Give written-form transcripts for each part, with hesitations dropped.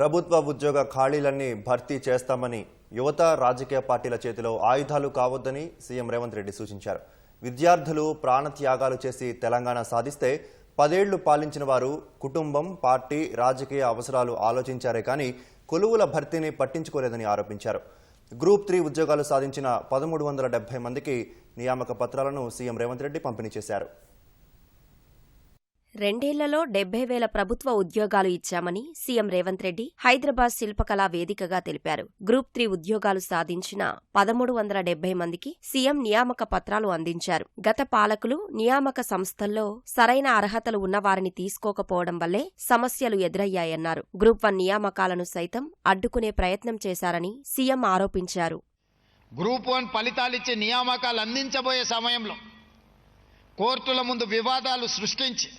ప్రభుత్వ ఉద్యోగ ఖాళీలన్నీ భర్తీ చేస్తామని యువత రాజకీయ పార్టీల చేతిలో ఆయుధాలు కావద్దని సీఎం రేవంత్ రెడ్డి సూచించారు. విద్యార్థులు ప్రాణత్యాగాలు చేసి తెలంగాణ సాధిస్తే 10 ఏళ్లు పాలించిన వారు కుటుంబం, పార్టీ, రాజకీయ అవసరాలు ఆలోచించారే కానీ కొలువుల భర్తీని పట్టించుకోలేదని ఆరోపించారు. గ్రూప్ 3 ఉద్యోగాలు సాధించిన 1370 మందికి నియామక పత్రాలను సీఎం రేవంత్ రెడ్డి పంపిణీ చేశారు. 2 ఏళ్లలో 70,000 ప్రభుత్వ ఉద్యోగాలు ఇచ్చామని సీఎం రేవంత్ రెడ్డి హైదరాబాద్ శిల్పకళా వేదికగా తెలిపారు. గ్రూప్ 3 ఉద్యోగాలు సాధించిన 1370 మందికి సీఎం నియామక పత్రాలు అందించారు. గత పాలకులు నియామక సంస్థల్లో సరైన అర్హతలు ఉన్నవారిని తీసుకోకపోవడం వల్లే సమస్యలు ఎదురయ్యాయన్నారు. గ్రూప్ 1 నియామకాలను సైతం అడ్డుకునే ప్రయత్నం చేశారని సీఎం ఆరోపించారు. గ్రూప్ 1 ఫలితాలిచ్చే నియామకాలు అందించబోయే సమయంలో కోర్టుల ముందు వివాదాలు సృష్టించి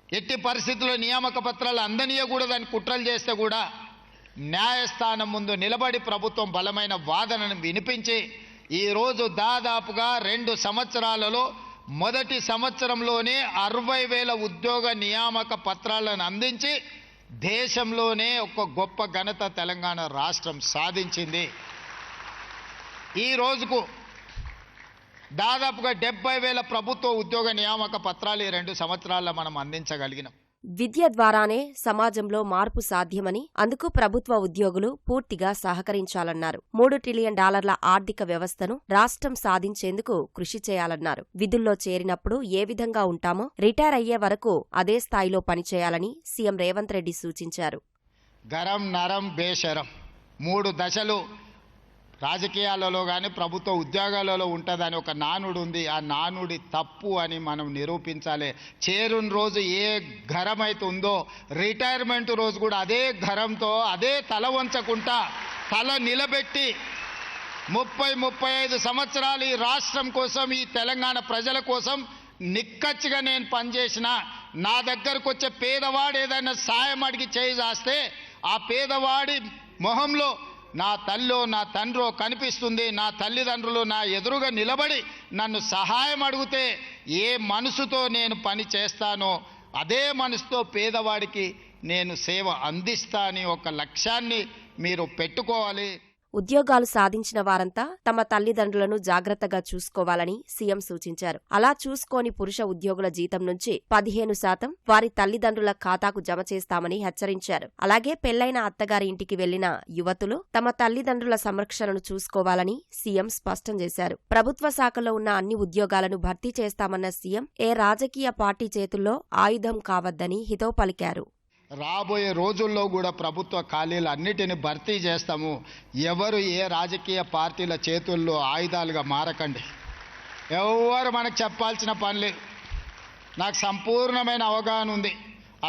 ఎట్టి పరిస్థితుల్లో నియామక పత్రాలు అందనీయకూడదని కుట్రలు చేస్తే కూడా న్యాయస్థానం ముందు నిలబడి ప్రభుత్వం బలమైన వాదనను వినిపించి ఈరోజు దాదాపుగా 2 సంవత్సరాలలో మొదటి సంవత్సరంలోనే 60,000 ఉద్యోగ నియామక పత్రాలను అందించి దేశంలోనే ఒక గొప్ప ఘనత తెలంగాణ రాష్ట్రం సాధించింది. ఈ రోజుకు దాదాపుగా 70,000 ప్రభుత్వ ఉద్యోగ నియామక పత్రాలు ఈ 2 సంవత్సరాల్లో మనం అందించగలిగినాం. విద్య ద్వారానే సమాజంలో మార్పు సాధ్యమని, అందుకు ప్రభుత్వ ఉద్యోగులు పూర్తిగా సహకరించాలన్నారు. $3 ట్రిలియన్ ఆర్థిక వ్యవస్థను రాష్ట్రం సాధించేందుకు కృషి చేయాలన్నారు. విధుల్లో చేరినప్పుడు ఏ విధంగా ఉంటామో రిటైర్ అయ్యే వరకు అదే స్థాయిలో పనిచేయాలని సీఎం రేవంత్ రెడ్డి సూచించారు. గరం నరం బేషరం 3 దశలు రాజకీయాలలో కానీ ప్రభుత్వ ఉద్యోగాలలో ఉంటుందని ఒక నానుడు ఉంది. ఆ నానుడి తప్పు అని మనం నిరూపించాలి. చేరుని రోజు ఏ ఘరం అయితే ఉందో రిటైర్మెంట్ రోజు కూడా అదే ఘరంతో అదే తల వంచకుండా తల నిలబెట్టి 30-35 సంవత్సరాలు ఈ రాష్ట్రం కోసం, ఈ తెలంగాణ ప్రజల కోసం నిక్కచ్చిగా నేను పనిచేసిన, నా దగ్గరకు వచ్చే పేదవాడు ఏదైనా సాయం అడిగి చేయి చేస్తే ఆ పేదవాడి మొహంలో నా తల్లో నా తండ్రో కనిపిస్తుంది. నా తల్లిదండ్రులు నా ఎదురుగా నిలబడి నన్ను సహాయం అడిగితే ఏ మనసుతో నేను పని చేస్తానో అదే మనసుతో పేదవాడికి నేను సేవ అందిస్తా అని ఒక లక్ష్యాన్ని మీరు పెట్టుకోవాలి. ఉద్యోగాలు సాధించిన వారంతా తమ తల్లిదండ్రులను జాగ్రత్తగా చూసుకోవాలని సీఎం సూచించారు. అలా చూసుకోని పురుష ఉద్యోగుల జీతం నుంచి 15% వారి తల్లిదండ్రుల ఖాతాకు జమ చేస్తామని హెచ్చరించారు. అలాగే పెళ్లైన అత్తగారి ఇంటికి వెళ్లిన యువతులు తమ తల్లిదండ్రుల సంరక్షణను చూసుకోవాలని సీఎం స్పష్టం చేశారు. ప్రభుత్వ శాఖలో ఉన్న అన్ని ఉద్యోగాలను భర్తీ చేస్తామన్న సీఎం ఏ రాజకీయ పార్టీ చేతుల్లో ఆయుధం కావద్దని హితవు పలికారు. రాబోయే రోజుల్లో కూడా ప్రభుత్వ ఖాళీలు అన్నిటిని భర్తీ చేస్తాము. ఎవరు ఏ రాజకీయ పార్టీల చేతుల్లో ఆయుధాలుగా మారకండి. ఎవరు మనకు చెప్పాల్సిన పని లేదు. నాకు సంపూర్ణమైన అవగాహన ఉంది.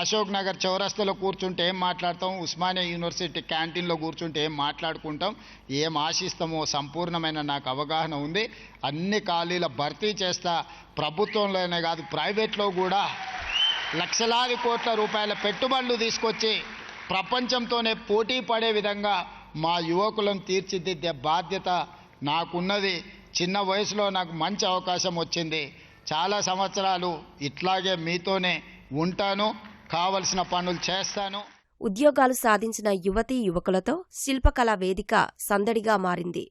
అశోక్ నగర్ చౌరస్తాలో కూర్చుంటే ఏం మాట్లాడతాం, ఉస్మానియా యూనివర్సిటీ క్యాంటీన్లో కూర్చుంటే ఏం మాట్లాడుకుంటాం, ఏం ఆశిస్తామో సంపూర్ణమైన నాకు అవగాహన ఉంది. అన్ని ఖాళీల భర్తీ చేస్తా. ప్రభుత్వంలోనే కాదు ప్రైవేట్లో కూడా లక్షలాది కోట్ల రూపాయల పెట్టుబడులు తీసుకొచ్చి ప్రపంచంతోనే పోటీ పడే విధంగా మా యువకులను తీర్చిదిద్దే బాధ్యత నాకున్నది. చిన్న వయసులో నాకు మంచి అవకాశం వచ్చింది. చాలా సంవత్సరాలు ఇట్లాగే మీతోనే ఉంటాను, కావలసిన పనులు చేస్తాను. ఉద్యోగాలు సాధించిన యువతీ యువకులతో శిల్పకళా వేదిక సందడిగా మారింది.